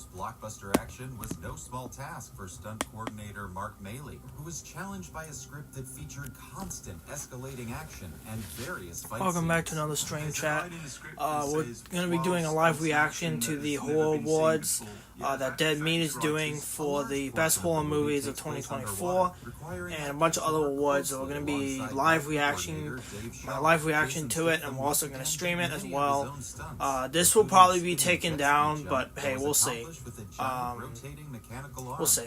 Blockbuster action was no small task for stunt coordinator Mark Maley, who was challenged by a script that featured constant escalating action and various fight Welcome back to another stream chat. We're going to be doing a live reaction to the horror awards that Dead Meat is doing for the best horror movies of 2024, and a bunch of other awards. So we're going to be live reaction to it, and we're also going to stream it as well. This will probably be taken down, but hey, we'll see. We'll see.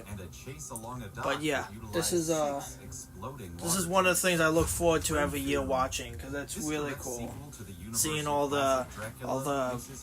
But yeah, this is one of the things I look forward to every year watching, because it's really cool seeing all the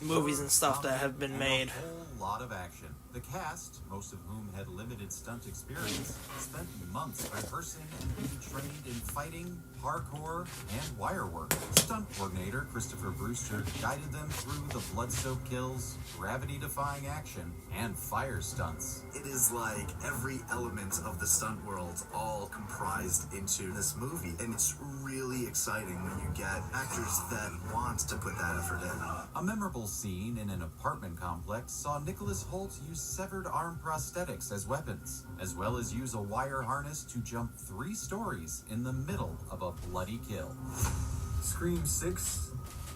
movies and stuff that have been made. Lot of action. The cast, most of whom had limited stunt experience, spent months rehearsing and being trained in fighting, parkour, and wire work. Stunt coordinator Christopher Brewster guided them through the blood-soaked kills, gravity-defying action, and fire stunts. It is like every element of the stunt world all comprised into this movie, and it's really exciting when you get actors that want to put that effort in. A memorable scene in an apartment complex saw Nicholas Hoult use severed arm prosthetics as weapons, as well as use a wire harness to jump 3 stories in the middle of a bloody kill. Scream 6.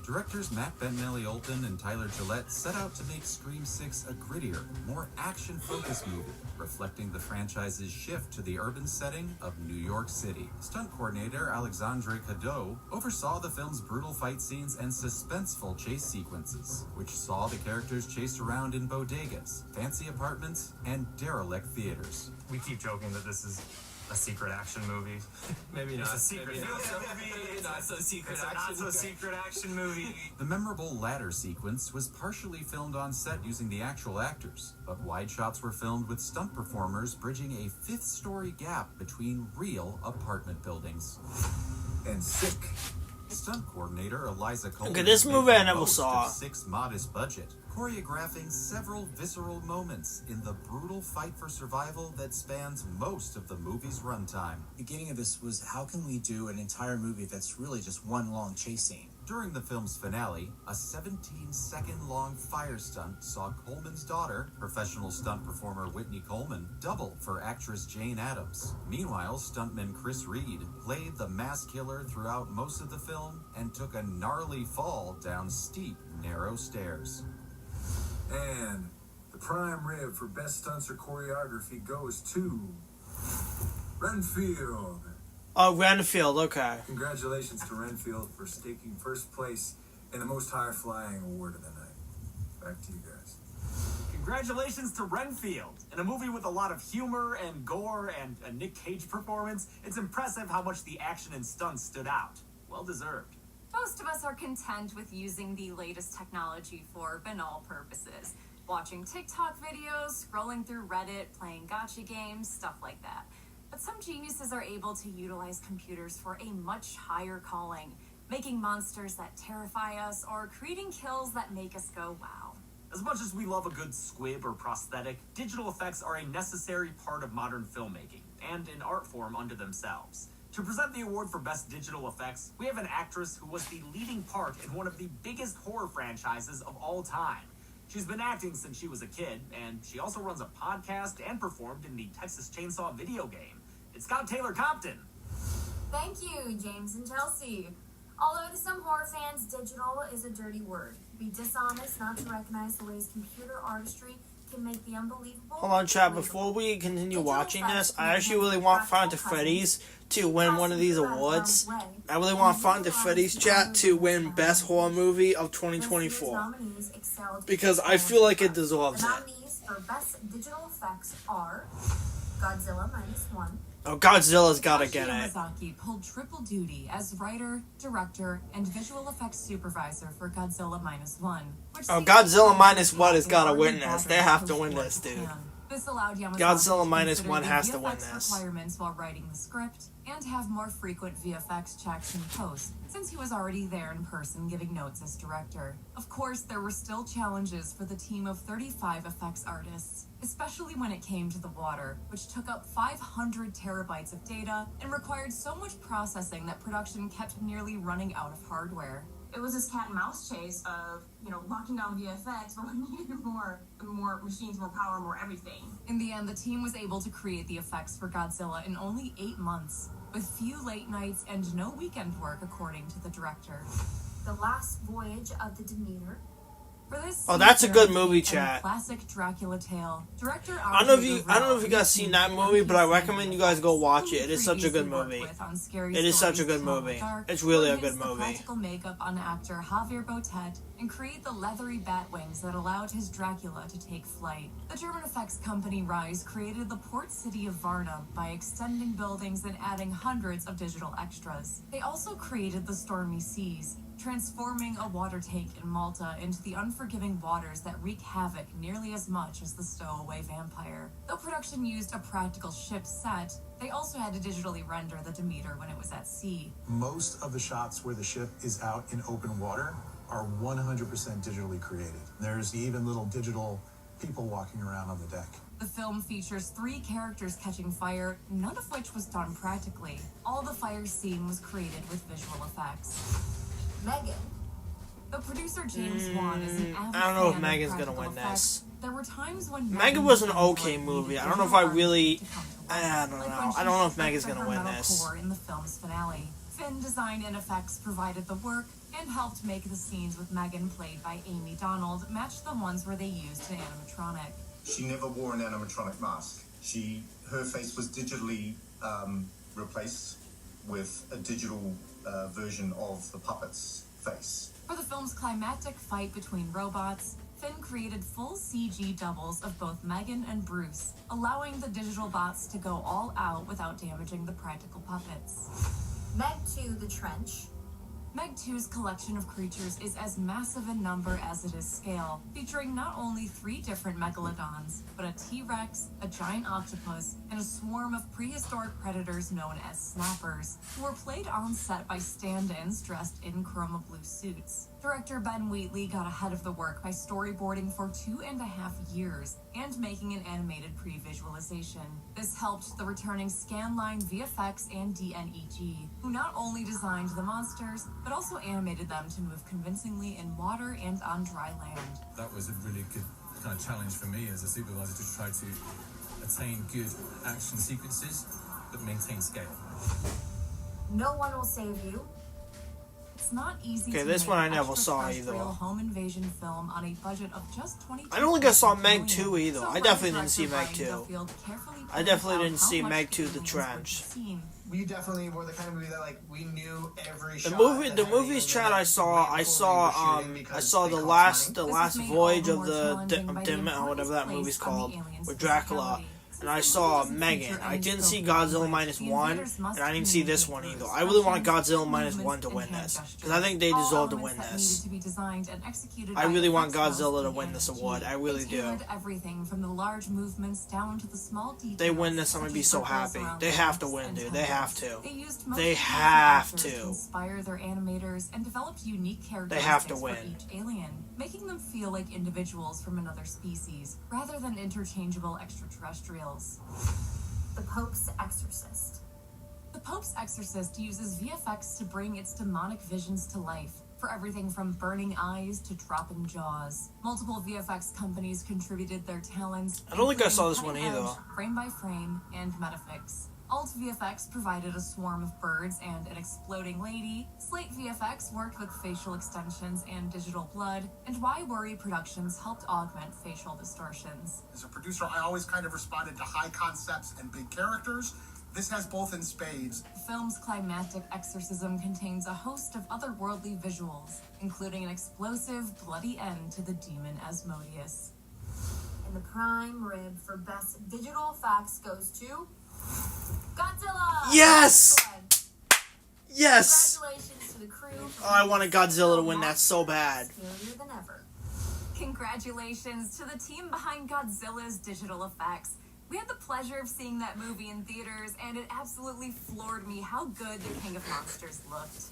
Directors Matt Bettinelli-Olton and Tyler Gillette set out to make Scream 6 a grittier, more action-focused movie, reflecting the franchise's shift to the urban setting of New York City. Stunt coordinator Alexandre Cadeau oversaw the film's brutal fight scenes and suspenseful chase sequences, which saw the characters chased around in bodegas, fancy apartments, and derelict theaters. We keep joking that this is a secret action movie. Maybe not. It's a secret movie. Not so secret action. Not so secret action movie. The memorable ladder sequence was partially filmed on set using the actual actors, but wide shots were filmed with stunt performers bridging a 5th-story gap between real apartment buildings. And Sick. Stunt coordinator Eliza Coleman. Okay, this movie I never most saw. of Sick's modest budget, choreographing several visceral moments in the brutal fight for survival that spans most of the movie's runtime. The beginning of this was, how can we do an entire movie that's really just one long chase scene? During the film's finale, a 17-second-long fire stunt saw Coleman's daughter, professional stunt performer Whitney Coleman, double for actress Jane Addams. Meanwhile, stuntman Chris Reed played the mass killer throughout most of the film and took a gnarly fall down steep, narrow stairs. And the prime rib for best stunts or choreography goes to Renfield. Oh, Renfield, okay. Congratulations to Renfield for taking first place in the most high-flying award of the night. Back to you guys. Congratulations to Renfield. In a movie with a lot of humor and gore and a Nick Cage performance, it's impressive how much the action and stunts stood out. Well deserved. Most of us are content with using the latest technology for banal purposes. Watching TikTok videos, scrolling through Reddit, playing gacha games, stuff like that. But some geniuses are able to utilize computers for a much higher calling, making monsters that terrify us or creating kills that make us go wow. As much as we love a good squib or prosthetic, digital effects are a necessary part of modern filmmaking and an art form unto themselves. To present the award for Best Digital Effects, we have an actress who was the leading part in one of the biggest horror franchises of all time. She's been acting since she was a kid, and she also runs a podcast and performed in the Texas Chainsaw video game. It's Scott Taylor Compton. Thank you, James and Chelsea. Although to some horror fans, digital is a dirty word. Be dishonest not to recognize the ways computer artistry can make the unbelievable. Hold on, chat. Before we continue watching this, I actually really want Five Nights at Freddy's to win one of these awards. I really want Five Nights at Freddy's, chat, to win Best Horror Movie of 2024. Because I feel like it deserves it. The nominees for Best Digital Effects are Godzilla -1. Oh, Godzilla's gotta get it. Miyazaki pulled triple duty as writer, director, and visual effects supervisor for Godzilla -1. Oh, Godzilla -1 has gotta win this. They have to win this, dude. This allowed Yamazaki Godzilla to -1 consider the has to win VFX this. requirements while writing the script and have more frequent VFX checks in post, since he was already there in person giving notes as director. Of course, there were still challenges for the team of 35 effects artists, especially when it came to the water, which took up 500 terabytes of data and required so much processing that production kept nearly running out of hardware. it was this cat and mouse chase of, locking down VFX, but we needed more machines, more power, more everything. In the end, the team was able to create the effects for Godzilla in only 8 months, with few late nights and no weekend work, according to the director. The Last Voyage of the Demeter. For this Oh, that's a good series movie, and the chat. Classic Dracula tale. Director I don't know if you guys seen that movie, but I recommend you guys go watch it. It is such a good movie. It is such a good movie. It's really a good movie. Practical makeup on actor Javier Botet and create the leathery bat wings that allowed his Dracula to take flight. The German effects company Rise created the port city of Varna by extending buildings and adding hundreds of digital extras. They also created the stormy seas, transforming a water tank in Malta into the unforgiving waters that wreak havoc nearly as much as the stowaway vampire. Though production used a practical ship set, they also had to digitally render the Demeter when it was at sea. Most of the shots where the ship is out in open water are 100% digitally created. There's even little digital people walking around on the deck. The film features 3 characters catching fire, none of which was done practically. All the fire scene was created with visual effects. Megan. The producer James Wan is an avid I don't know if fan of Megan's gonna practical win effects. this. There were times when Megan was an felt okay like movie. needed I don't know if I digital really. art to come to I life. don't Like know. when I don't know if she Megan's flipped gonna her win metal this. core in the film's finale. Finn Design and Effects provided the work and helped make the scenes with Megan, played by Amy Donald, match the ones where they used an animatronic. She never wore an animatronic mask. Her face was digitally replaced with a digital version of the puppet's face. For the film's climactic fight between robots, Finn created full CG doubles of both Megan and Bruce, allowing the digital bots to go all out without damaging the practical puppets. Meg 2, The Trench. Meg 2's collection of creatures is as massive in number as it is scale, featuring not only 3 different megalodons, but a T-Rex, a giant octopus, and a swarm of prehistoric predators known as snappers, who were played on set by stand-ins dressed in chroma blue suits. Director Ben Wheatley got ahead of the work by storyboarding for 2.5 years and making an animated pre-visualization. This helped the returning Scanline VFX and DNEG, who not only designed the monsters, but also animated them to move convincingly in water and on dry land. That was a really good kind of challenge for me as a supervisor to try to attain good action sequences, but maintain scale. No One Will Save You. It's not easy Okay, to this make one I an never saw extraterrestrial either. home invasion film on a budget of just $22 I don't think I saw million. Meg 2 either. So I writer definitely didn't see director Meg Brian 2. Duffield carefully I planned definitely out didn't how see much Meg 2 The aliens would be Trench. seen. We definitely were the kind of movie that we knew every The shot. movie, that the had movies the chat I saw because the they last cost money. last This is made voyage all of the more the challenging by the or whatever importance that movie's placed on the called aliens' with Dracula. physicality. And I saw Megan. I didn't see Godzilla minus one, and I didn't see this one either. I really want Godzilla minus one to win this, because I think they deserve to win this. I really want Godzilla to win this award. I really do. Everything from the large movements down to the small details. They win this, I'm gonna be so happy. They have to win, dude. They have to. They used They have to to. inspire their animators and developed unique characteristics They have to for win. each alien, making them feel like individuals from another species rather than interchangeable extraterrestrials. The Pope's Exorcist. The Pope's Exorcist uses VFX to bring its demonic visions to life, for everything from burning eyes to dropping jaws. Multiple VFX companies contributed their talents. I don't think I including saw this one Cutting either. Edge, Frame by Frame, and Metafix. Alt VFX provided a swarm of birds and an exploding lady. Slate VFX worked with facial extensions and digital blood, and Why Worry Productions helped augment facial distortions. As a producer, I always kind of responded to high concepts and big characters. This has both in spades. The film's climactic exorcism contains a host of otherworldly visuals, including an explosive, bloody end to the demon Asmodeus. And the prime rib for best digital effects goes to Godzilla! Yes! Excellent. Yes! Congratulations to the crew. Oh, I wanted Godzilla to win that so bad. Scarier than ever. Congratulations to the team behind Godzilla's digital effects. We had the pleasure of seeing that movie in theaters, and it absolutely floored me how good the King of Monsters looked.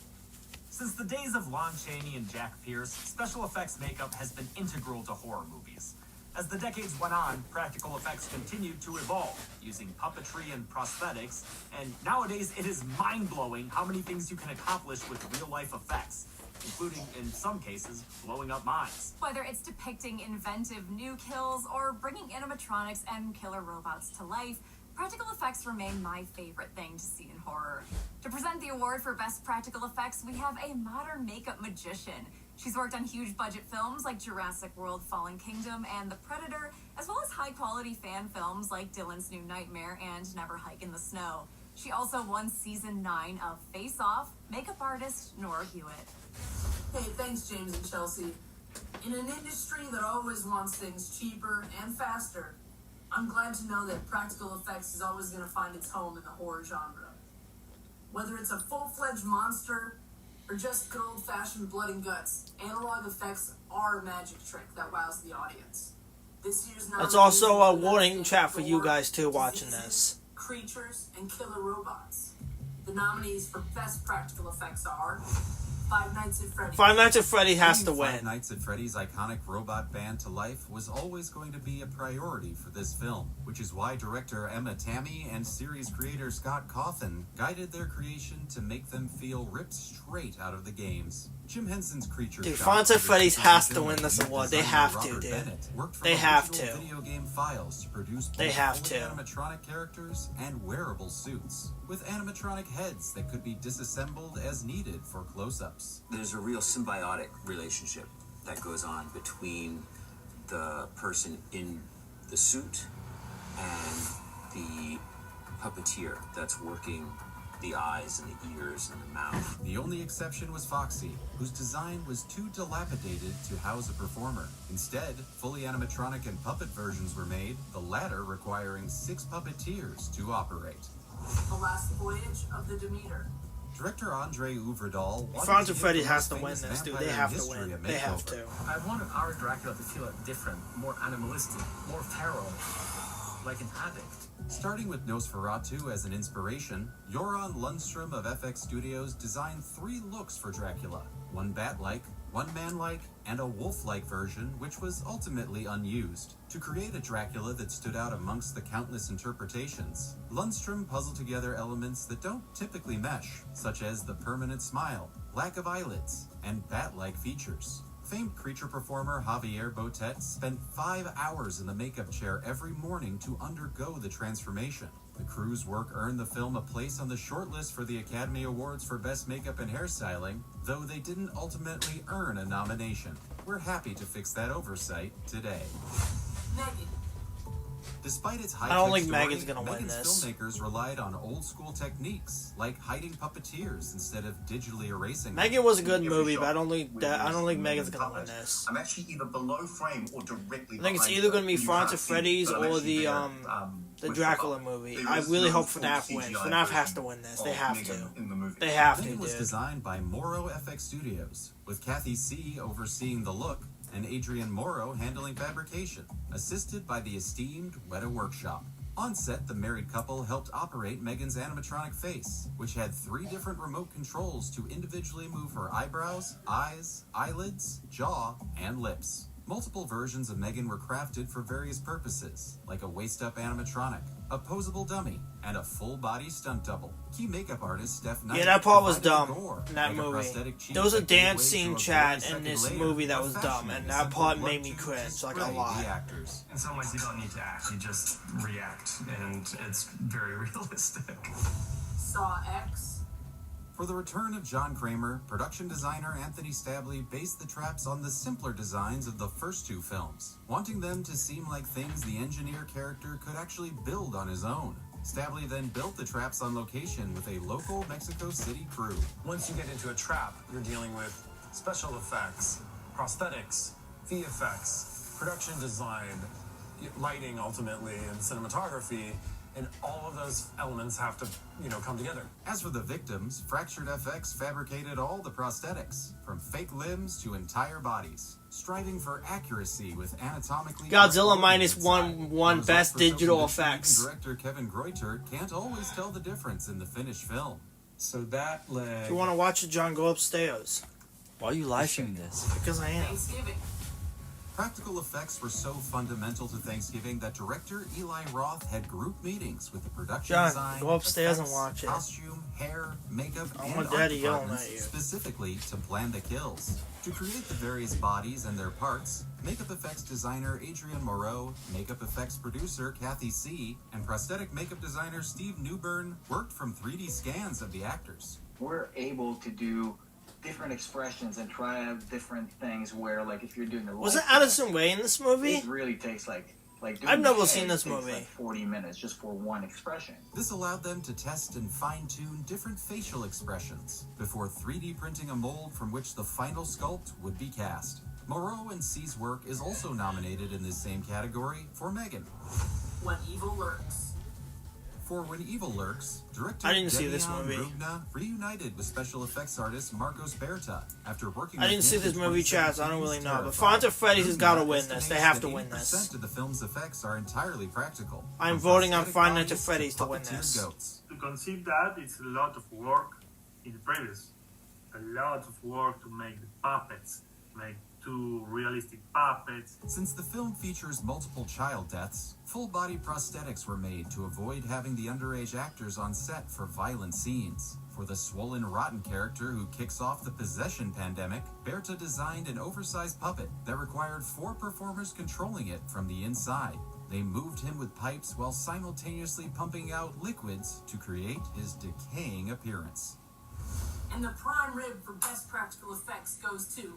Since the days of Lon Chaney and Jack Pierce, special effects makeup has been integral to horror movies. As the decades went on, practical effects continued to evolve, using puppetry and prosthetics, and nowadays it is mind-blowing how many things you can accomplish with real-life effects. including, in some cases, blowing up mines. Whether it's depicting inventive new kills or bringing animatronics and killer robots to life, practical effects remain my favorite thing to see in horror. To present the award for Best Practical Effects, we have a modern makeup magician. She's worked on huge budget films like Jurassic World Fallen Kingdom and The Predator, as well as high quality fan films like Dylan's New Nightmare and Never Hike in the Snow. She also won season 9 of Face Off, makeup artist Nora Hewitt. Hey, thanks, James and Chelsea. In an industry that always wants things cheaper and faster, I'm glad to know that practical effects is always going to find its home in the horror genre. Whether it's a full-fledged monster or just good old-fashioned blood and guts, analog effects are a magic trick that wows the audience. This year's That's also a warning chat for you guys too watching this. Creatures, and killer robots. The nominees for Best Practical Effects are Five Nights at Freddy's. Five Nights at Freddy's has to Bringing win. Five Nights at Freddy's iconic robot band to life was always going to be a priority for this film, which is why director Emma Tammy and series creator Scott Cawthon guided their creation to make them feel ripped straight out of the games. Jim Henson's creature Dude, shop Five Nights at Freddy's has to supervision win this lead award. They designer have to, Robert dude. Bennett worked from They have original to. video game files to produce They both have fully to. animatronic characters and wearable suits, with animatronic heads that could be disassembled as needed for close-ups. There's a real symbiotic relationship that goes on between the person in the suit and the puppeteer that's working the eyes and the ears and the mouth. The only exception was Foxy, whose design was too dilapidated to house a performer. Instead, fully animatronic and puppet versions were made, the latter requiring 6 puppeteers to operate. The Last Voyage of the Demeter. Director Andre Uverdahl wanted Five Nights to at give Freddy's the has most to win famous this, dude. vampire They in have to history win. a They have makeover. to. I wanted our Dracula to feel different, more animalistic, more feral, like an addict. Starting with Nosferatu as an inspiration, Joran Lundstrom of FX Studios designed 3 looks for Dracula. One bat-like, one man-like, and a wolf-like version, which was ultimately unused. To create a Dracula that stood out amongst the countless interpretations, Lundstrom puzzled together elements that don't typically mesh, such as the permanent smile, lack of eyelids, and bat-like features. Famed creature performer Javier Botet spent 5 hours in the makeup chair every morning to undergo the transformation. The crew's work earned the film a place on the shortlist for the Academy Awards for Best Makeup and Hairstyling, though they didn't ultimately earn a nomination. We're happy to fix that oversight today. Megan. Despite its high I don't think Megan's gonna win Megan's this. filmmakers relied on old school techniques, like hiding puppeteers instead of digitally erasing them. Megan was a good movie, but I don't think Megan's gonna win this. I'm actually either below frame or directly I think it's behind either gonna be her. You Five Nights can't at see, Freddy's but I'm or actually the there, with Dracula the- movie. there I is really no hope full FNAF wins. CGI FNAF has to version win this. They of have Megan to. in the movie. They have to, Megan was dude. designed by Moro FX Studios, with Kathy C. overseeing the look and Adrian Morrow handling fabrication, assisted by the esteemed Weta Workshop. On set, the married couple helped operate Megan's animatronic face, which had 3 different remote controls to individually move her eyebrows, eyes, eyelids, jaw, and lips. Multiple versions of Megan were crafted for various purposes, like a waist-up animatronic, a posable dummy, and a full-body stunt double. Key makeup artist Steph Knight Yeah, that part was provided dumb gore, in that like a movie. prosthetic cheek There was a that gave dance way scene to a chat very in this second layer movie that of was dumb, fashioning and a that simple part blood made me tube to cringe like a spray lot. the actors. In some ways, you don't need to act; you just react, and it's very realistic. Saw X. For the return of John Kramer, production designer Anthony Stabley based the traps on the simpler designs of the first 2 films, wanting them to seem like things the engineer character could actually build on his own. Stabley then built the traps on location with a local Mexico City crew. Once you get into a trap, you're dealing with special effects, prosthetics, VFX, production design, lighting ultimately, and cinematography. And all of those elements have to, come together. As for the victims, Fractured FX fabricated all the prosthetics, from fake limbs to entire bodies, striving for accuracy with anatomically... Godzilla minus one The best result for digital social media effects. Director Kevin Greuter can't always tell the difference in the finished film. So that leg. If you want to watch it, John, go upstairs. Why are you live streaming this? Because I am. Thanksgiving. Practical effects were so fundamental to Thanksgiving that director Eli Roth had group meetings with the production John, design, go upstairs and effects, watch it. costume, hair, makeup, I and want art Daddy yelling departments at you. specifically to plan the kills. To create the various bodies and their parts, makeup effects designer Adrian Moreau, makeup effects producer Kathy C., and prosthetic makeup designer Steve Newbern worked from 3D scans of the actors. We're able to do different expressions and try out different things where, like, if you're doing a Was it light Addison Rae in this movie? it really takes like doing I've never the seen head this takes, movie. like 40 minutes just for one expression. This allowed them to test and fine-tune different facial expressions before 3D printing a mold from which the final sculpt would be cast. Moreau and C's work is also nominated in this same category for Megan. When Evil Lurks. For When Evil Lurks, director I didn't see this Demian movie. Rugna reunited with special effects artist Marcos Berta after working I with didn't see him this in movie, Chaz. I don't really 2017's know. But Terrifier. Fonz Freddy's has got to win this. They Estimates have that to win this. 80% of the film's effects are entirely practical. I'm From voting on prosthetic Five Nights at bodies Freddy's to win puppeteered this. goats. To conceive that, it's a lot of work in the previous. A lot of work to make the puppets, make two realistic puppets. Since the film features multiple child deaths, full-body prosthetics were made to avoid having the underage actors on set for violent scenes. For the swollen, rotten character who kicks off the possession pandemic, Berta designed an oversized puppet that required 4 performers controlling it from the inside. They moved him with pipes while simultaneously pumping out liquids to create his decaying appearance. And the prime rib for best practical effects goes to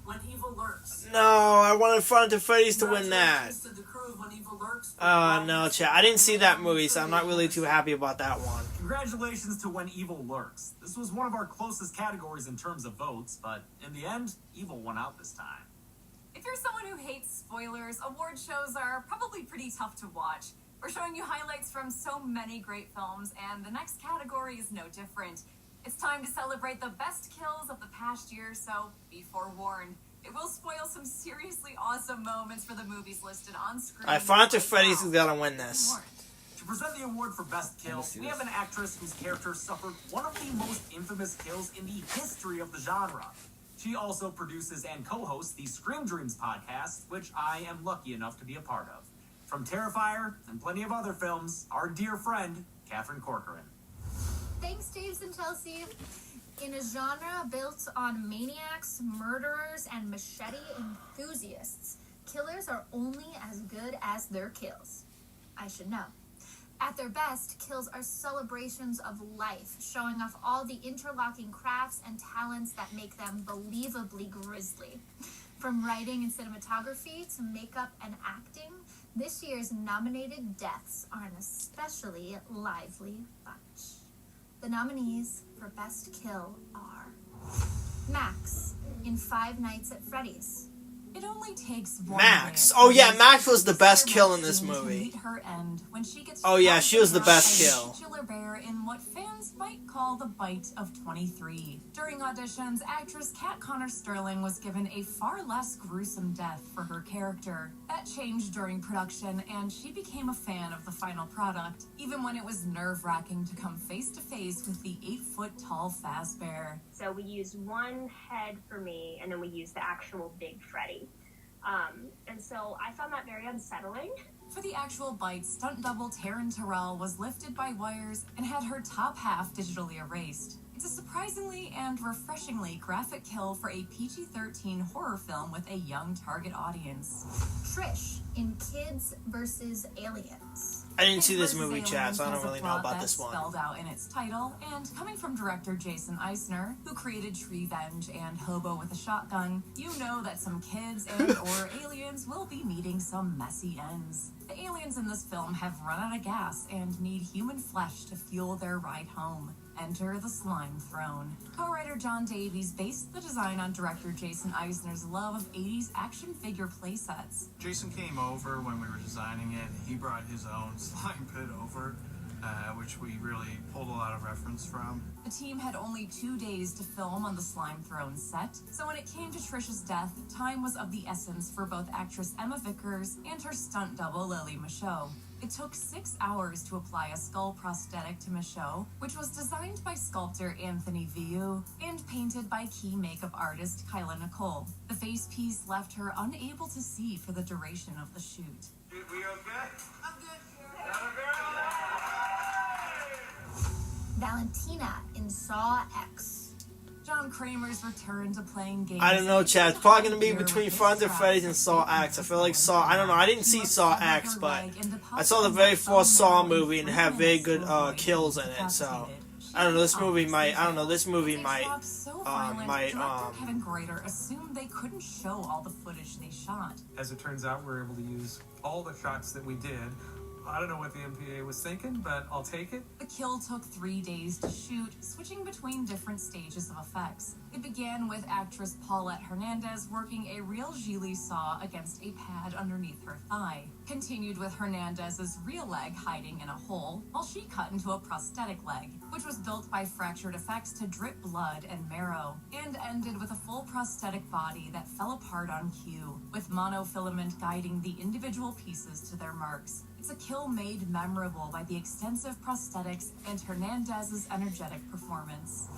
When Evil Lurks. No, I wanted Five Nights at Freddy's to win that. Congratulations to the crew of When Evil Lurks. No, Chaz. I didn't see that movie, so I'm not really too happy about that one. Congratulations to When Evil Lurks. This was one of our closest categories in terms of votes, but in the end, Evil won out this time. If you're someone who hates spoilers, award shows are probably pretty tough to watch. We're showing you highlights from so many great films, and the next category is no different. It's time to celebrate the best kills of the past year, so be forewarned. It will spoil some seriously awesome moments for the movies listed on screen. Five Nights at Freddy's has got to win this. To present the award for Best Kill, we have an actress whose character suffered one of the most infamous kills in the history of the genre. She also produces and co-hosts the Scream Dreams podcast, which I am lucky enough to be a part of. From Terrifier and plenty of other films, our dear friend, Catherine Corcoran. Thanks, James and Chelsea. In a genre built on maniacs, murderers, and machete enthusiasts, killers are only as good as their kills. I should know. At their best, kills are celebrations of life, showing off all the interlocking crafts and talents that make them believably grisly. From writing and cinematography to makeup and acting, this year's nominated deaths are an especially lively bunch. The nominees for Best Kill are Max in Five Nights at Freddy's. It only takes one Max. minute Oh for yeah, this Max was the best kill in this to movie. meet her end when she gets Oh yeah, trapped she was in the her best own kill. titular bear in what fans might call the bite of 23. During auditions, actress Kat Connor Sterling was given a far less gruesome death for her character. That changed during production, and she became a fan of the final product, even when it was nerve-wracking to come face-to-face with the 8-foot-tall Fazbear. So we used one head for me, and then we used the actual big Freddy. And so I found that very unsettling. For the actual bite, stunt double Taryn Terrell was lifted by wires and had her top half digitally erased. It's a surprisingly and refreshingly graphic kill for a PG-13 horror film with a young target audience. Trish in Kids vs. Aliens. I didn't see this Kids movie, vs. Chad, so I Aliens don't has really a know plot about that's this one. spelled out in its title, and coming from director Jason Eisner, who created Treevenge and Hobo with a Shotgun, you know that some kids and or aliens will be meeting some messy ends. The aliens in this film have run out of gas and need human flesh to fuel their ride home. Enter the Slime Throne. Co-writer John Davies based the design on director Jason Eisner's love of 80s action figure playsets. Jason came over when we were designing it. He brought his own slime pit over, which we really pulled a lot of reference from. The team had only 2 days to film on the Slime Throne set, so when it came to Trish's death, time was of the essence for both actress Emma Vickers and her stunt double Lily Michaud. It took 6 hours to apply a skull prosthetic to Michaud, which was designed by sculptor Anthony Viu and painted by key makeup artist Kyla Nicole. The face piece left her unable to see for the duration of the shoot. We okay? I'm good. Valentina in Saw X. John Kramer's return to playing games. I don't know, Chad. It's probably going to be between Friends at Freddy's and Saw X. I feel like Saw... I don't know. I didn't see Saw X, but I saw the very first Saw movie and it had very good kills in it, so... I don't know, this movie might... I don't know, this movie might... Kevin Greiter assumed they couldn't show all the footage they shot. As it turns out, we're able to use all the shots that we did. I don't know what the MPA was thinking, but I'll take it. The kill took 3 days to shoot, switching between different stages of effects. It began with actress Paulette Hernandez working a real Gigli saw against a pad underneath her thigh. Continued with Hernandez's real leg hiding in a hole, while she cut into a prosthetic leg, which was built by Fractured Effects to drip blood and marrow, and ended with a full prosthetic body that fell apart on cue, with monofilament guiding the individual pieces to their marks. It's a kill made memorable by the extensive prosthetics and Hernandez's energetic performance.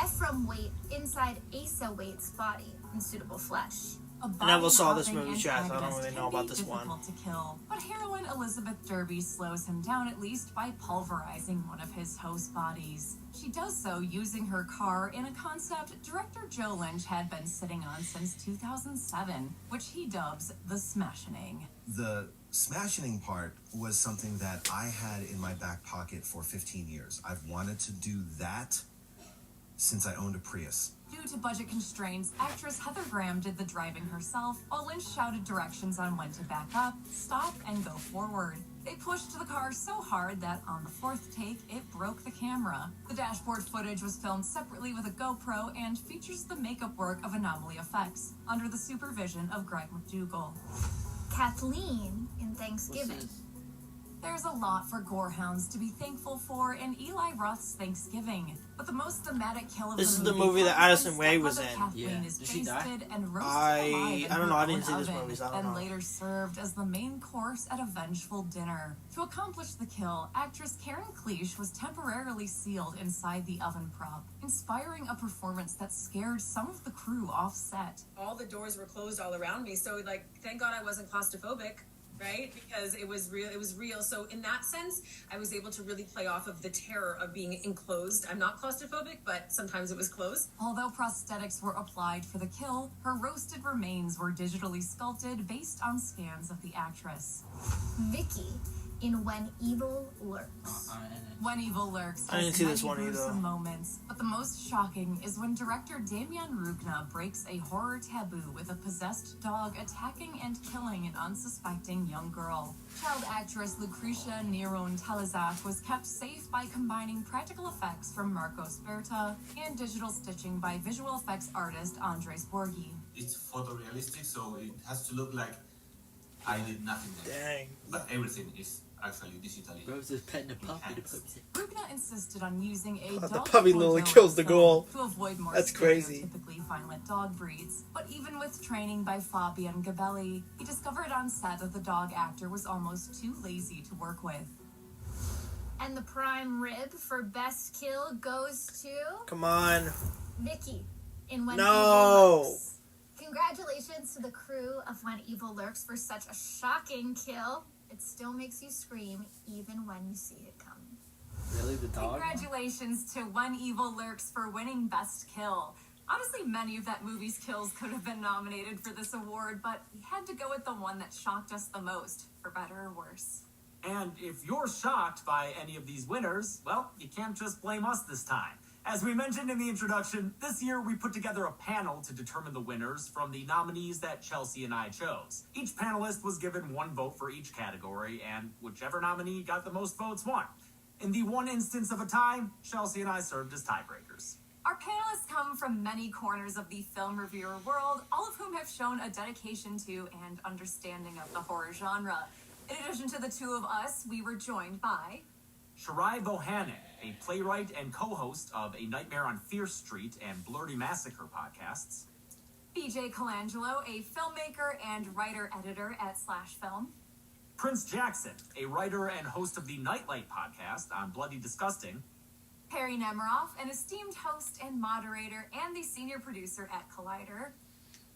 Ephraim Waite inside Asa Waite's body in Suitable Flesh. I never saw this movie, Chad, so I don't really know about this one. To kill, but heroine Elizabeth Derby slows him down at least by pulverizing one of his host bodies. She does so using her car in a concept director Joe Lynch had been sitting on since 2007, which he dubs the Smashining. The Smashining part was something that I had in my back pocket for 15 years. I've wanted to do that since I owned a Prius. Due to budget constraints, actress Heather Graham did the driving herself, while Lynch shouted directions on when to back up, stop, and go forward. They pushed the car so hard that on the 4th take, it broke the camera. The dashboard footage was filmed separately with a GoPro and features the makeup work of Anomaly Effects, under the supervision of Greg McDougall. Kathleen in Thanksgiving. There's a lot for gorehounds to be thankful for in Eli Roth's Thanksgiving, but the most thematic kill of This is the movie that Addison Rae was in. Kathleen is Did she die? and roasted I don't know. I didn't see this oven, movie, so I don't and know. later served as the main course at a vengeful dinner. To accomplish the kill, actress Karen Cleach was temporarily sealed inside the oven prop, inspiring a performance that scared some of the crew off set. All the doors were closed all around me, so like, thank God I wasn't claustrophobic. Right? Because it was real. So in that sense, I was able to really play off of the terror of being enclosed. I'm not claustrophobic, but sometimes it was closed. Although prosthetics were applied for the kill, her roasted remains were digitally sculpted based on scans of the actress. Vicky in When Evil Lurks. When Evil Lurks I didn't has see this many one either. gruesome moments, but the most shocking is when director Damian Rugna breaks a horror taboo with a possessed dog attacking and killing an unsuspecting young girl. Child actress Lucretia Neron Telezak was kept safe by combining practical effects from Marcos Berta and digital stitching by visual effects artist Andres Borghi. It's photorealistic, so it has to look like I did nothing there. Dang. But everything is actually digitally. Rose is petting the puppy. Rugna insisted on using a The dog puppy literally kills the girl. to avoid more That's crazy. stereotypically violent dog breeds. But even with training by Fabian Gabelli, he discovered on set that the dog actor was almost too lazy to work with. And the prime rib for best kill goes to Come on. Vicky in When No. Evil Lurks. Congratulations to the crew of When Evil Lurks for such a shocking kill. It still makes you scream even when you see it coming. Really, the dog? Congratulations to When Evil Lurks for winning Best Kill. Honestly, many of that movie's kills could have been nominated for this award, but we had to go with the one that shocked us the most, for better or worse. And if you're shocked by any of these winners, well, you can't just blame us this time. As we mentioned in the introduction, this year we put together a panel to determine the winners from the nominees that Chelsea and I chose. Each panelist was given one vote for each category, and whichever nominee got the most votes won. In the one instance of a tie, Chelsea and I served as tiebreakers. Our panelists come from many corners of the film reviewer world, all of whom have shown a dedication to and understanding of the horror genre. In addition to the two of us, we were joined by Shirai Bohannon, a playwright and co-host of A Nightmare on Fierce Street and Blurry Massacre podcasts. BJ Colangelo, a filmmaker and writer-editor at Slash Film. Prince Jackson, a writer and host of the Nightlight podcast on Bloody Disgusting. Perry Nemiroff, an esteemed host and moderator and the senior producer at Collider.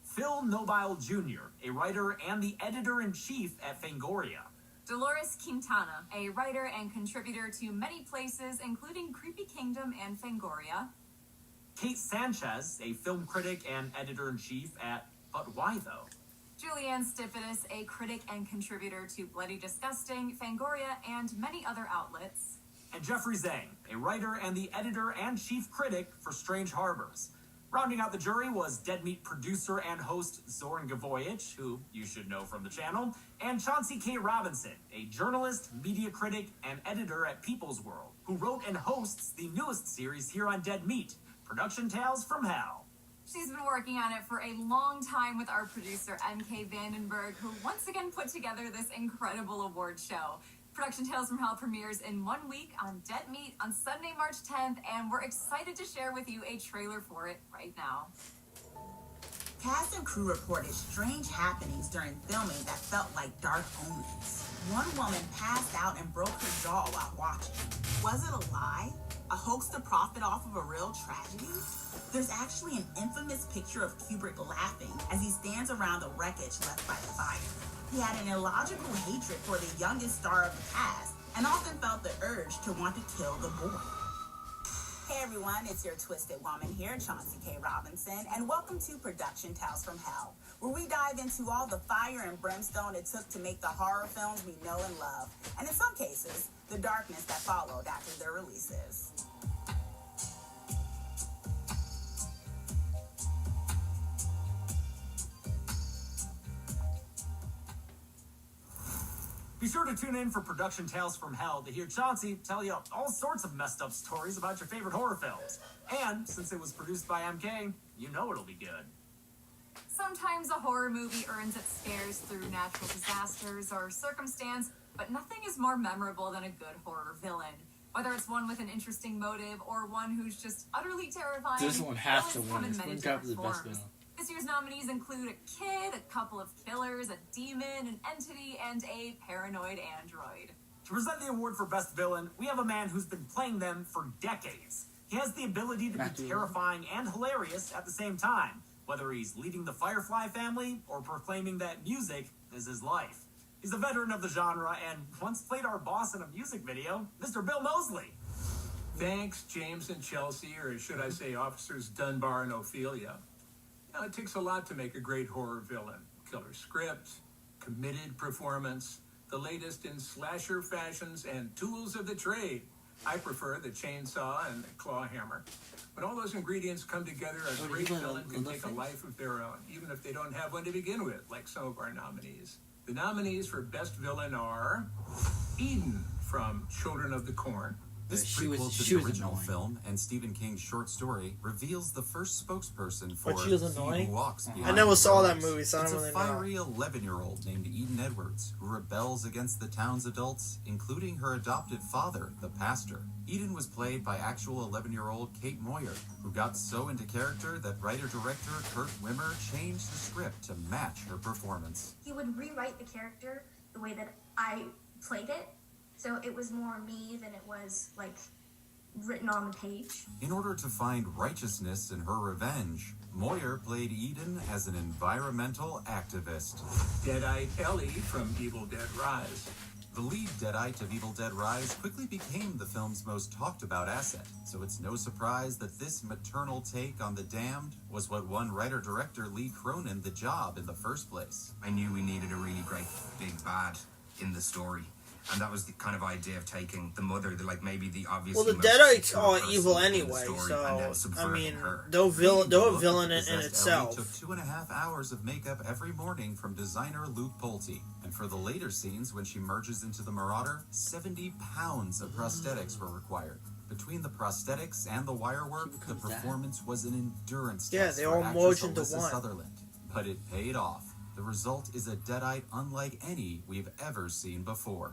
Phil Nobile Jr., a writer and the editor-in-chief at Fangoria. Dolores Quintana, a writer and contributor to many places, including Creepy Kingdom and Fangoria. Kate Sanchez, a film critic and editor-in-chief at But Why Though? Julianne Stipidus, a critic and contributor to Bloody Disgusting, Fangoria, and many other outlets. And Jeffrey Zhang, a writer and the editor and chief critic for Strange Harbors. Rounding out the jury was Dead Meat producer and host Zoran Gavoyich, who you should know from the channel, and Chauncey K. Robinson, a journalist, media critic, and editor at People's World, who wrote and hosts the newest series here on Dead Meat, Production Tales from Hell. She's been working on it for a long time with our producer, MK Vandenberg, who once again put together this incredible award show. Production Tales from Hell premieres in 1 week on Dead Meat on Sunday, March 10th, and we're excited to share with you a trailer for it right now. Cast and crew reported strange happenings during filming that felt like dark omens. One woman passed out and broke her jaw while watching. Was it a lie? A hoax to profit off of a real tragedy? There's actually an infamous picture of Kubrick laughing as he stands around the wreckage left by the fire. He had an illogical hatred for the youngest star of the cast and often felt the urge to want to kill the boy. Hey everyone, it's your Twisted Woman here, Chauncey K. Robinson, and welcome to Production Tales from Hell, where we dive into all the fire and brimstone it took to make the horror films we know and love, and in some cases, the darkness that followed after their releases. Be sure to tune in for Production Tales from Hell to hear Chauncey tell you all sorts of messed up stories about your favorite horror films. And since it was produced by MK, you know it'll be good. Sometimes a horror movie earns its scares through natural disasters or circumstance, but nothing is more memorable than a good horror villain. Whether it's one with an interesting motive or one who's just utterly terrifying, This one has to villains come win. in It's many one got the different best forms. villain. This year's nominees include a kid, a couple of killers, a demon, an entity, and a paranoid android. To present the award for Best Villain, we have a man who's been playing them for decades. He has the ability to be terrifying and hilarious at the same time, whether he's leading the Firefly family or proclaiming that music is his life. He's a veteran of the genre and once played our boss in a music video, Mr. Bill Moseley. Thanks, James and Chelsea, or should I say Officers Dunbar and Ophelia. Now, it takes a lot to make a great horror villain. Killer script, committed performance, the latest in slasher fashions, and tools of the trade. I prefer the chainsaw and the claw hammer. When all those ingredients come together, a great villain can take a life of their own, even if they don't have one to begin with, like some of our nominees. The nominees for Best Villain are Eden from Children of the Corn. This prequel to the original film and Stephen King's short story reveals the first spokesperson for But she was He annoying? Who Walks I Behind never the saw that Doors. movie, so I it's don't a really know. fiery 11-year-old named Eden Edwards who rebels against the town's adults, including her adopted father, the pastor. Eden was played by actual 11-year-old Kate Moyer, who got so into character that writer-director Kurt Wimmer changed the script to match her performance. He would rewrite the character the way that I played it, so it was more me than it was like written on the page. In order to find righteousness in her revenge, Moyer played Eden as an environmental activist. Deadite Ellie from Evil Dead Rise. The lead Deadite of Evil Dead Rise quickly became the film's most talked about asset, so it's no surprise that this maternal take on the damned was what won writer-director Lee Cronin the job in the first place. I knew we needed a really great big bad in the story. And that was the kind of idea of taking the mother, maybe the obvious. Well, the Deadites are evil anyway, so I mean, they're a villain in itself. Took 2.5 hours of makeup every morning from designer Luke Pulte, and for the later scenes when she merges into the Marauder, 70 pounds of prosthetics were required. Between the prosthetics and the wire work, the performance was an endurance test they for all actress merged into Alyssa one. Sutherland, but it paid off. The result is a Deadite unlike any we've ever seen before.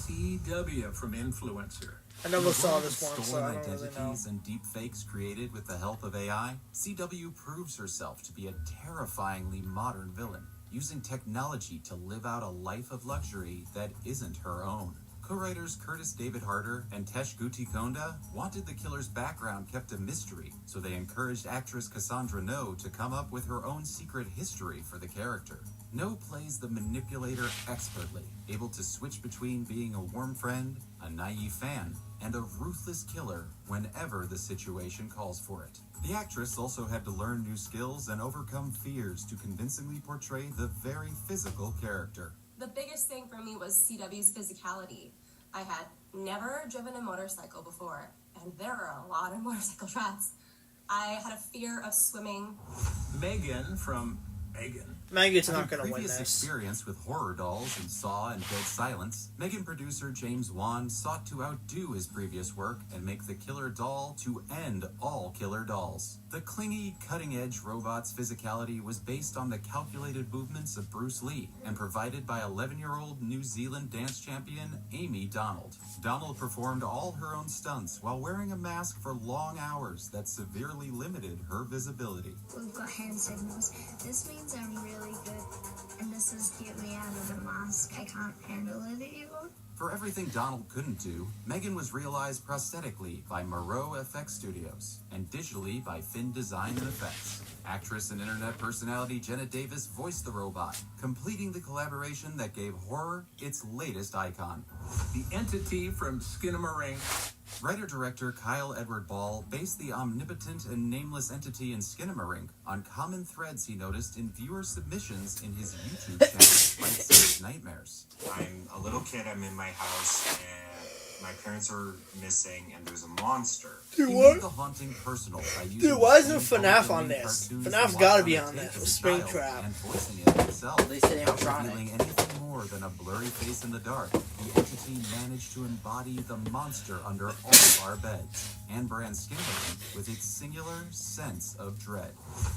CW from Influencer. I never saw With this one, so stolen I don't really know. identities and deep fakes created with the help of AI, CW proves herself to be a terrifyingly modern villain. using technology to live out a life of luxury that isn't her own. Co-writers Curtis David Harder and Tesh Gutikonda wanted the killer's background kept a mystery, so they encouraged actress Cassandra No to come up with her own secret history for the character. No plays the manipulator expertly, able to switch between being a warm friend, a naive fan, and a ruthless killer whenever the situation calls for it. The actress also had to learn new skills and overcome fears to convincingly portray the very physical character. The biggest thing for me was CW's physicality. I had never driven a motorcycle before, and there are a lot of motorcycle tracks. I had a fear of swimming. Megan from Megan. Megan's not going to win Previous this. experience with horror dolls in Saw and Dead Silence, Megan producer James Wan sought to outdo his previous work and make the killer doll to end all killer dolls. The clingy, cutting-edge robot's physicality was based on the calculated movements of Bruce Lee and provided by 11-year-old New Zealand dance champion Amy Donald. Donald performed all her own stunts while wearing a mask for long hours that severely limited her visibility. We've got hand signals. This means I'm really good, and this is get me out of the mask. I can't handle it anymore. For everything Donald couldn't do, Megan was realized prosthetically by Moreau FX Studios and digitally by Finn Design and Effects. Actress and internet personality Jenna Davis voiced the robot, completing the collaboration that gave horror its latest icon. The entity from Skinamarink. Writer-director Kyle Edward Ball based the omnipotent and nameless entity in Skinamarink on common threads he noticed in viewer submissions in his YouTube channel, Bite-Sized Nightmares. I'm a little kid, I'm in my house, and my parents are missing, and there's a monster. Dude, He what? made the haunting personal by using Dude, why the isn't same FNAF cartoon on this? cartoons FNAF's he gotta watched be on on the this tape with as a child Springtrap. and voicing it himself. At least it ain't Without animatronic. revealing anything more than a blurry face in the dark, the entity managed to embody the monster under all of our beds and brand Skinamarink with its singular sense of dread.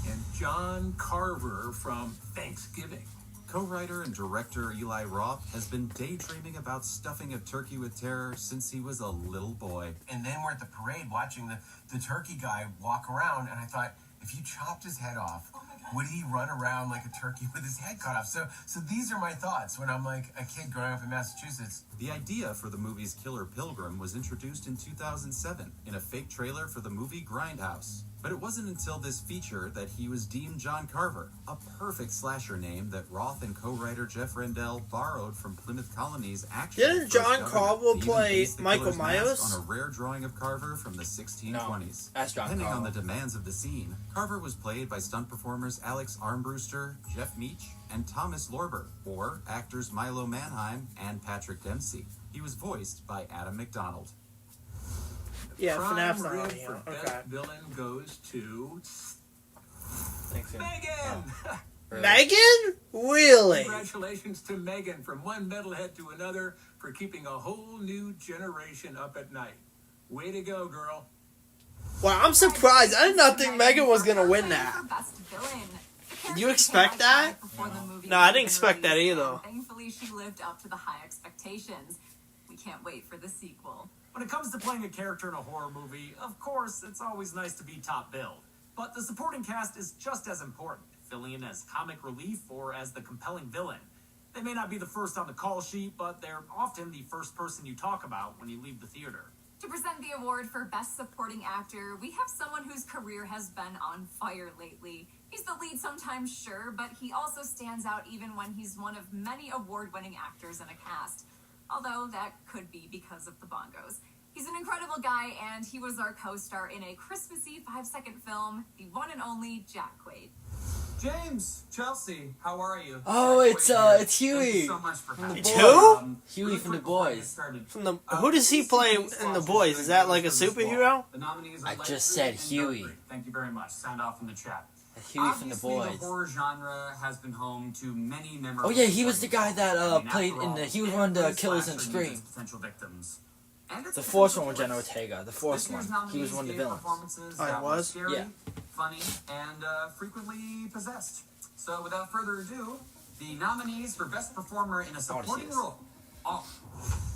And John Carver from Thanksgiving. Co-writer and director Eli Roth has been daydreaming about stuffing a turkey with terror since he was a little boy. And then we're at the parade watching the turkey guy walk around, and I thought, if you chopped his head off, would he run around like a turkey with his head cut off? So these are my thoughts when I'm like a kid growing up in Massachusetts. The idea for the movie's Killer Pilgrim was introduced in 2007 in a fake trailer for the movie Grindhouse. But it wasn't until this feature that he was deemed John Carver, a perfect slasher name that Roth and co-writer Jeff Rendell borrowed from Plymouth Colony's actual Didn't first John governor. Carver They even play based the Michael killer's mask Myers? on a rare drawing of Carver from the 1620s. No, that's John Depending on Carver. the demands of the scene, Carver was played by stunt performers Alex Armbruster, Jeff Meach, and Thomas Lorber, or actors Milo Manheim and Patrick Dempsey. He was voiced by Adam McDonald. Yeah, Prime FNAF's not on rib here. for Okay. best villain goes to Thanks, Megan. Megan? Really? Congratulations to Megan from one metalhead to another for keeping a whole new generation up at night. Way to go, girl. Wow, I'm surprised. I did not think Megan was gonna win that. Best villain. Did you expect that? No, I didn't expect that either. Thankfully, she lived up to the high expectations. We can't wait for the sequel. When it comes to playing a character in a horror movie, of course, it's always nice to be top billed. But the supporting cast is just as important, filling in as comic relief or as the compelling villain. They may not be the first on the call sheet, but they're often the first person you talk about when you leave the theater. To present the award for Best Supporting Actor, we have someone whose career has been on fire lately. He's the lead sometimes, sure, but he also stands out even when he's one of many award-winning actors in a cast. Although that could be because of the bongos. He's an incredible guy, and he was our co-star in a Christmassy 5-second film, the one and only Jack Quaid. James, Chelsea, how are you? Oh, Jack it's Quaid here. it's Huey. Thank you so much for having me. It's who? Huey from The Boys. From the who does he play in The Boys? Is that like a superhero? The nominees are I Light just Fruit said and Huey. Dark Fruit. Thank you very much. Sound off in the chat. Huey from The Obviously, Boys. the horror genre has been home to many memorable. Oh yeah, he was the guy that I mean, played after in all, the. He was one of the every killers in slasher Scream. needs its potential victims. And its The fourth one potential was Jenna twists. Ortega. The fourth This year's one. He was nominees one of the gave villains. performances Oh, he that were was? scary, Yeah. funny, and frequently possessed. So, without further ado, the nominees for Best Performer in a Supporting this. Role are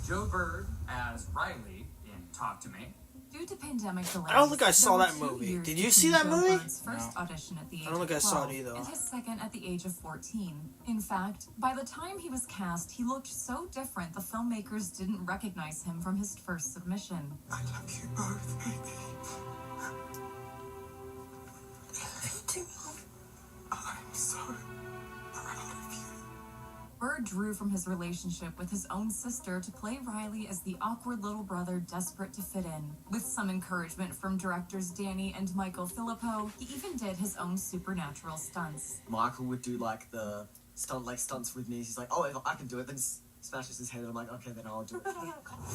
Joe Bird as Riley in Talk to Me, Due to pandemic delays, I don't think I saw there that were 2 movie. years Did you between see that Joe movie? Bird's first audition at the age I don't think of I saw 12 it either. and his second at the age of 14. In fact, by the time he was cast, he looked so different the filmmakers didn't recognize him from his first submission. I love you both, baby. I'm so proud of you. Bird drew from his relationship with his own sister to play Riley as the awkward little brother desperate to fit in. With some encouragement from directors Danny and Michael Filippo, he even did his own supernatural stunts. Michael would do like the stunts with me. He's like, oh, I can do it. Then smashes his head, and I'm like, okay, then I'll do it.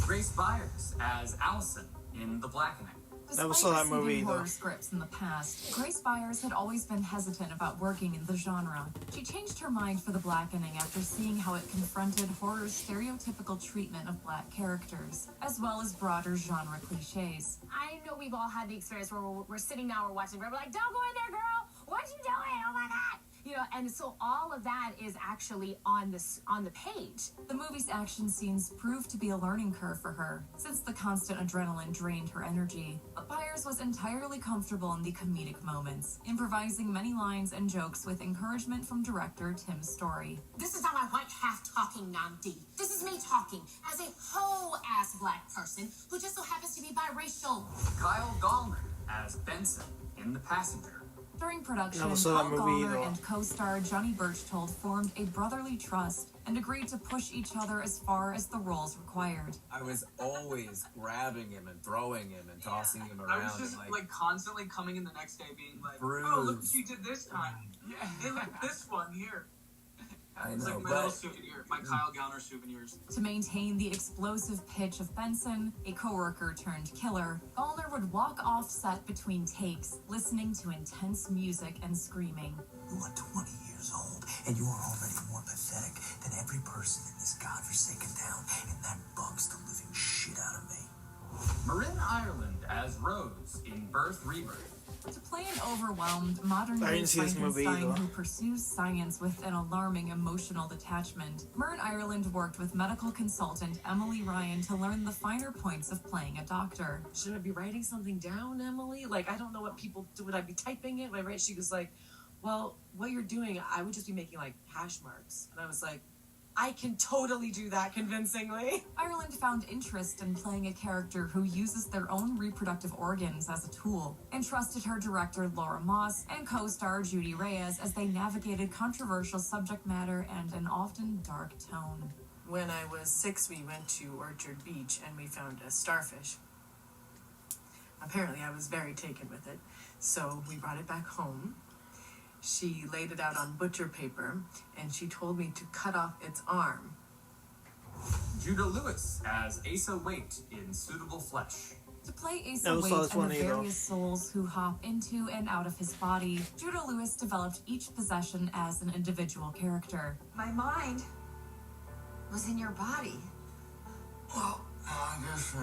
Grace Byers as Allison in The Blackening. Never saw that movie Despite receiving either. horror scripts in the past, Grace Byers had always been hesitant about working in the genre. She changed her mind for The Blackening after seeing how it confronted horror's stereotypical treatment of black characters, as well as broader genre cliches. I know we've all had the experience where we're sitting down, we're watching, we're like, don't go in there, girl! What you doing? Oh my god! You know, and so all of that is actually on the page. The movie's action scenes proved to be a learning curve for her, since the constant adrenaline drained her energy. But Byers was entirely comfortable in the comedic moments, improvising many lines and jokes with encouragement from director Tim Story. This is not my white half talking, Nandi. This is me talking as a whole-ass black person who just so happens to be biracial. Kyle Gallner as Benson in The Passenger. During production, Never saw that Paul movie Gallner either. and co-star Johnny Birchtold formed a brotherly trust and agreed to push each other as far as the roles required. I was always grabbing him and throwing him and tossing him around. I was just and, like constantly coming in the next day being like, Bruised. oh, look what you did this time. Yeah, hey, look, this one here. I It's know, like my little but souvenir, my Kyle Gallner souvenirs. To maintain the explosive pitch of Benson, a coworker turned killer, Gallner would walk off set between takes, listening to intense music and screaming. You are 20 years old, and you are already more pathetic than every person in this godforsaken town, and that bugs the living shit out of me. Marin Ireland as Rose in Birth Rebirth. To play an overwhelmed, modern I day didn't see this movie Frankenstein either. who pursues science with an alarming emotional detachment, Marin Ireland worked with medical consultant Emily Ryan to learn the finer points of playing a doctor. Should I be writing something down, Emily? Like, I don't know what people do. Would I be typing it? Would I write? She was like, well, what you're doing, I would just be making like hash marks. And I was like, I can totally do that convincingly. Ireland found interest in playing a character who uses their own reproductive organs as a tool, and trusted her director Laura Moss and co-star Judy Reyes as they navigated controversial subject matter and an often dark tone. When I was 6, we went to Orchard Beach and we found a starfish. Apparently, I was very taken with it, so we brought it back home. She laid it out on butcher paper, and she told me to cut off its arm. Judah Lewis as Asa Waite in Suitable Flesh. To play Asa Never Waite saw this and one the either. various souls who hop into and out of his body, Judah Lewis developed each possession as an individual character. My mind was in your body. Well, I guess,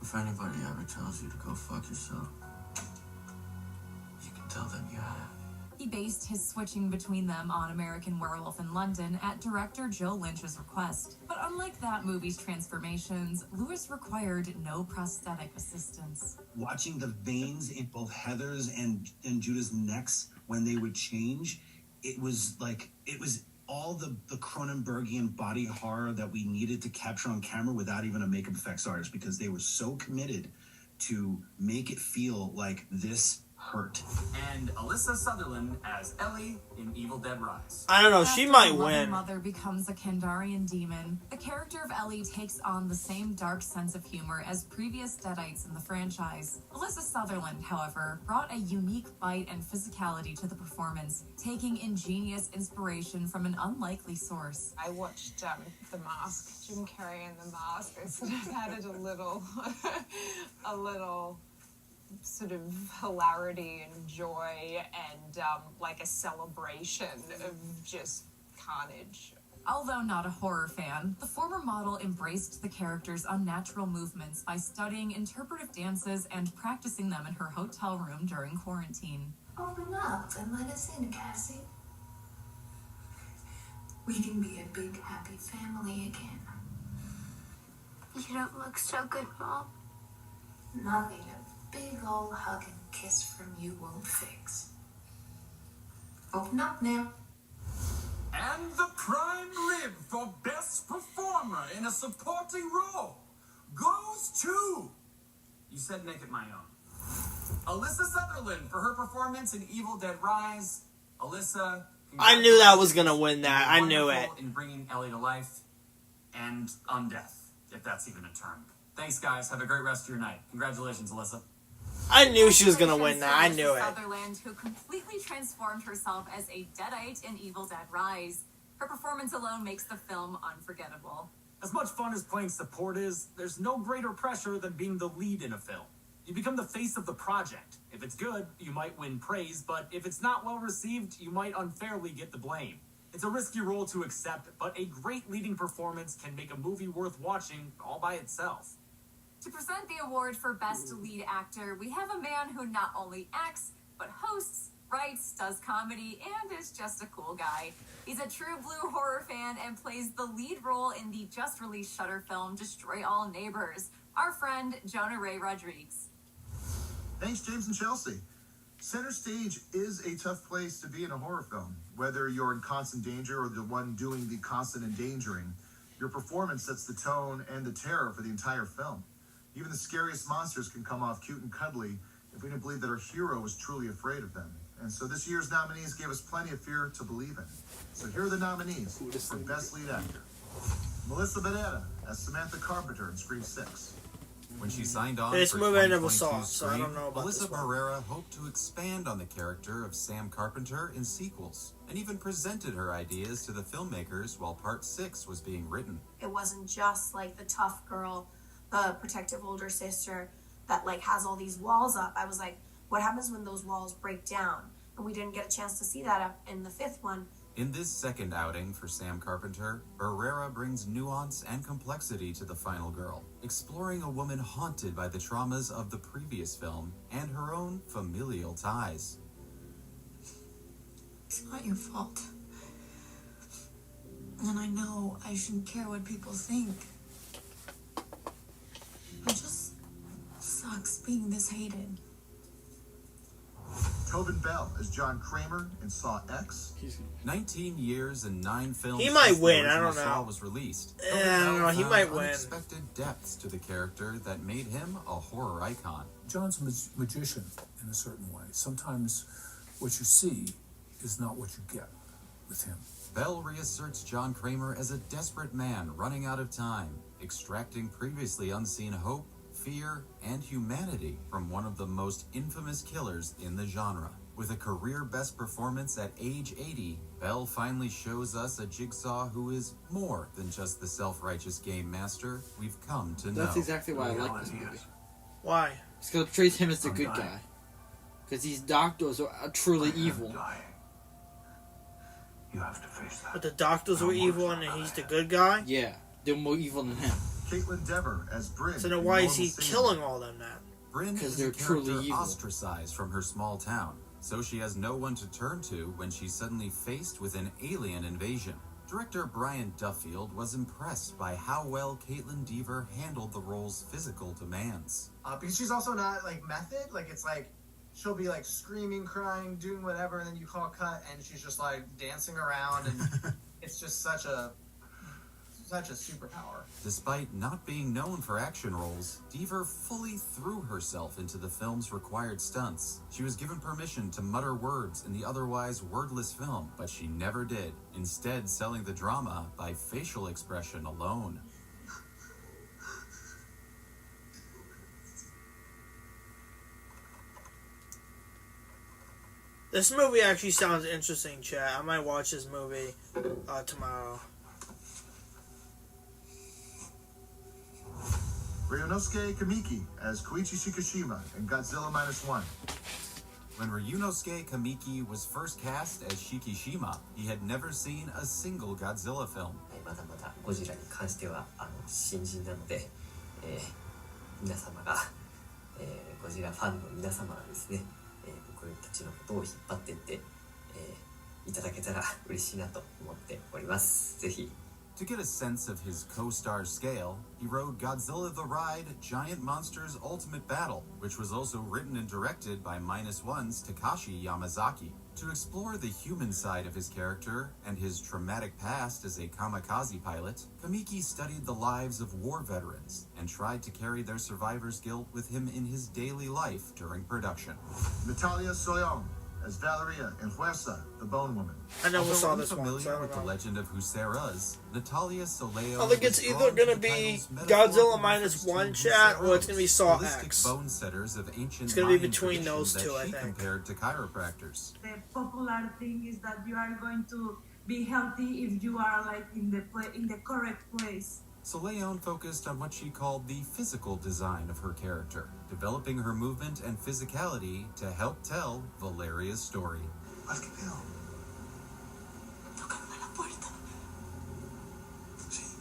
if anybody ever tells you to go fuck yourself, you can tell them you have. He based his switching between them on American Werewolf in London at director Joe Lynch's request. But unlike that movie's transformations, Lewis required no prosthetic assistance. Watching the veins in both Heather's and Judah's necks when they would change, it was all the Cronenbergian body horror that we needed to capture on camera without even a makeup effects artist, because they were so committed to make it feel like this hurt. And Alyssa Sutherland as Ellie in Evil Dead Rise. I don't know, she After might the loving win. Mother becomes a Kandarian demon. The character of Ellie takes on the same dark sense of humor as previous Deadites in the franchise. Alyssa Sutherland, however, brought a unique bite and physicality to the performance, taking ingenious inspiration from an unlikely source. I watched The Mask, Jim Carrey and The Mask. I sort of added a little sort of hilarity and joy and like a celebration of just carnage. Although not a horror fan, the former model embraced the character's unnatural movements by studying interpretive dances and practicing them in her hotel room during quarantine. Open up and let us in, Cassie. We can be a big, happy family again. You don't look so good, Mom. Nothing a big old hug and kiss from you won't fix. Open up now. And the prime rib for best performer in a supporting role goes to. You said make it my own. Alyssa Sutherland for her performance in Evil Dead Rise. Alyssa, I knew that was gonna win that. I knew it. wonderful in bringing Ellie to life and undeath, if that's even a term. Thanks, guys. Have a great rest of your night. Congratulations, Alyssa. I knew she was gonna win that. I knew it. Sutherland, who completely transformed herself as a Deadite in Evil Dead Rise. Her performance alone makes the film unforgettable. As much fun as playing support is, there's no greater pressure than being the lead in a film. You become the face of the project. If it's good, you might win praise, but if it's not well received, you might unfairly get the blame. It's a risky role to accept, but a great leading performance can make a movie worth watching all by itself. To present the award for Best Lead Actor, we have a man who not only acts, but hosts, writes, does comedy, and is just a cool guy. He's a true blue horror fan and plays the lead role in the just-released Shudder film Destroy All Neighbors. Our friend, Jonah Ray Rodriguez. Thanks, James and Chelsea. Center stage is a tough place to be in a horror film. Whether you're in constant danger or the one doing the constant endangering, your performance sets the tone and the terror for the entire film. Even the scariest monsters can come off cute and cuddly if we didn't believe that our hero was truly afraid of them. And so this year's nominees gave us plenty of fear to believe in. So here are the nominees for Best Lead Actor. Melissa Barrera as Samantha Carpenter in Scream 6. When she signed on This for movie I never 2022 saw, so I don't know about Melissa this one. Barrera hoped to expand on the character of Sam Carpenter in sequels, and even presented her ideas to the filmmakers while Part 6 was being written. It wasn't just like the tough girl, the protective older sister that like has all these walls up. I was like, what happens when those walls break down? And we didn't get a chance to see that up in the fifth one. In this second outing for Sam Carpenter, Barrera brings nuance and complexity to the final girl, exploring a woman haunted by the traumas of the previous film and her own familial ties. It's not your fault. And I know I shouldn't care what people think. It just sucks being this hated. Tobin Bell as John Kramer in Saw X. 19 years and 9 films. He might since the win, I original don't Saw know. was released. I don't know, he found might win. Unexpected depths to the character that made him a horror icon. John's a magician in a certain way. Sometimes what you see is not what you get with him. Bell reasserts John Kramer as a desperate man running out of time, extracting previously unseen hope, fear, and humanity from one of the most infamous killers in the genre. With a career best performance at age 80, Bell finally shows us a Jigsaw who is more than just the self-righteous game master we've come to know. That's exactly why I like this movie. Why? It's because it portrays him as the good guy. Because these doctors are truly evil. You have to face that. But the doctors were evil and he's the good guy? Yeah, they're more evil than him. Caitlin Dever as Bryn. So then why is he killing all them then? Bryn Because is they're a character truly evil. ostracized from her small town, so she has no one to turn to when she's suddenly faced with an alien invasion. Director Brian Duffield was impressed by how well Caitlin Dever handled the role's physical demands. Because she's also not like method. Like it's like she'll be like screaming, crying, doing whatever, and then you call cut, and she's just like dancing around, and it's just such a superpower. Despite not being known for action roles, Dever fully threw herself into the film's required stunts. She was given permission to mutter words in the otherwise wordless film, but she never did, instead selling the drama by facial expression alone. This movie actually sounds interesting, chat. I might watch this movie tomorrow. Ryunosuke Kamiki as Koichi Shikishima in Godzilla -1. When Ryunosuke Kamiki was first cast as Shikishima, he had never seen a single Godzilla film. まだまだゴジラに関しては新人なので、皆様が、ゴジラファンの皆様がですね、僕たちのことを引っ張っていって、いただけたら嬉しいなと思っております。ぜひ To get a sense of his co-star's scale, he wrote Godzilla the Ride: Giant Monsters Ultimate Battle, which was also written and directed by Minus One's Takashi Yamazaki. To explore the human side of his character and his traumatic past as a kamikaze pilot, Kamiki studied the lives of war veterans and tried to carry their survivor's guilt with him in his daily life during production. Natalia Soleon as Valeria in Huesa, the Bone Woman. I never Although saw this one, unfamiliar so I with don't the know. legend of Huseras, Natalia Soleon I think it's is either drawn to gonna the be title's Godzilla metaphorical minus reference to one chat, or it's gonna be Saw holistic X. bone setters of ancient It's gonna be Mayan between those traditions two, that I she think. compared to chiropractors. The popular thing is that you are going to be healthy if you are like in the correct place. Soleon focused on what she called the physical design of her character, developing her movement and physicality to help tell Valeria's story. ¿Qué pedo? Tócame la puerta. Sí.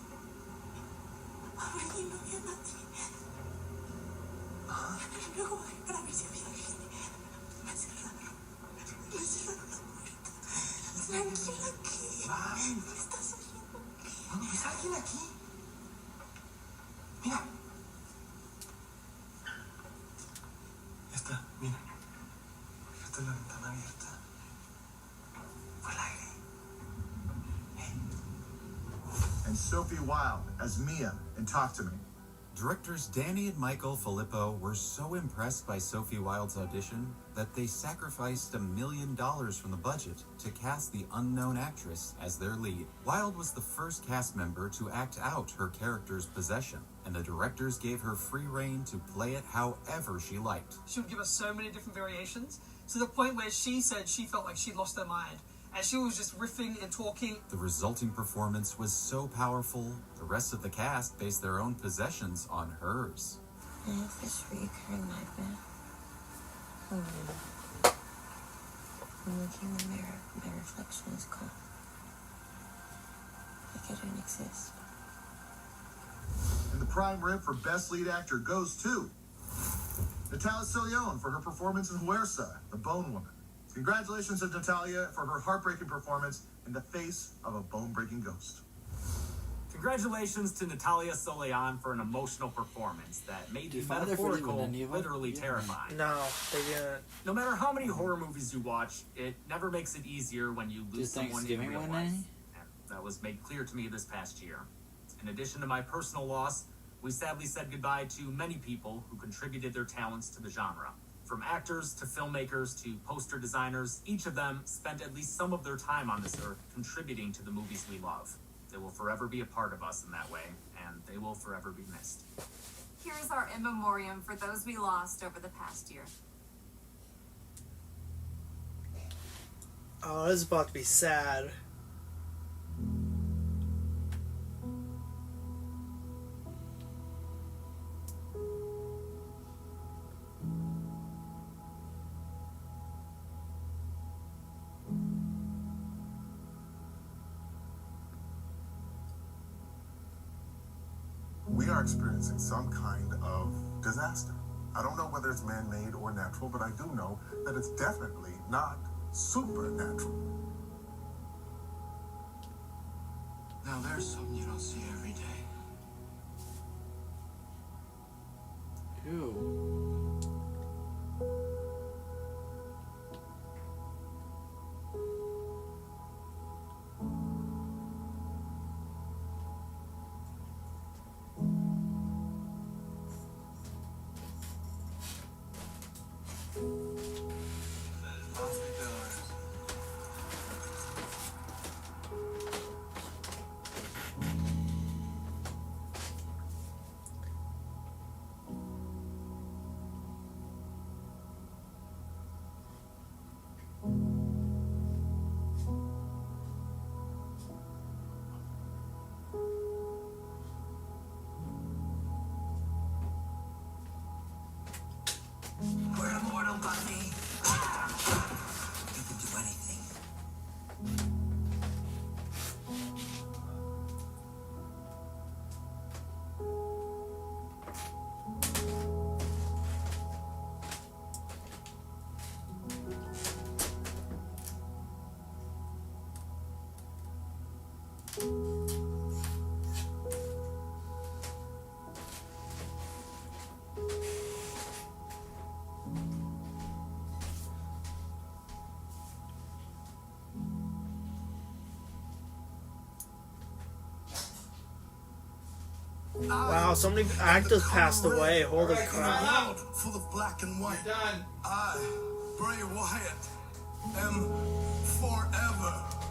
Abrí y no había nadie. Luego bajé para ver si había gente. Me cerraron. Me cerraron la puerta. Tranquila aquí. Mami. ¿Qué estás haciendo aquí? Mami, ¿ves a alguien aquí? Mira. Ya está, mira. Fíjate la ventana abierta. And Sophie Wilde as Mia in Talk to Me. Directors Danny and Michael Filippo were so impressed by Sophie Wilde's audition that they sacrificed $1 million from the budget to cast the unknown actress as their lead. Wilde was the first cast member to act out her character's possession, and the directors gave her free rein to play it however she liked. She would give us so many different variations, to the point where she said she felt like she'd lost her mind. And she was just riffing and talking. The resulting performance was so powerful, the rest of the cast based their own possessions on hers. I have this recurring nightmare. I'm looking in the mirror, my reflection is gone. Like I don't exist. And the prime rib for Best Lead Actor goes to Natalia Soleon for her performance in Huersa, the Bone Woman. Congratulations to Natalia for her heartbreaking performance in the face of a bone-breaking ghost. Congratulations to Natalia Soleon for an emotional performance that made the Father forgive metaphorical any of them? literally terrifying. No, they didn't. No matter how many horror movies you watch, it never makes it easier when you lose Is someone in Thanksgiving real one life. any? And that was made clear to me this past year. In addition to my personal loss, we sadly said goodbye to many people who contributed their talents to the genre. From actors to filmmakers to poster designers, each of them spent at least some of their time on this earth contributing to the movies we love. They will forever be a part of us in that way, and they will forever be missed. Here's our in memoriam for those we lost over the past year. Oh, this is about to be sad. We are experiencing some kind of disaster. I don't know whether it's man-made or natural, but I do know that it's definitely not supernatural. Now there's something you don't see every day. Ew. We're immortal, Buffy. You can do anything. Wow, so many actors passed away. Holy crap. World full of black and white. I, Bray Wyatt, am forever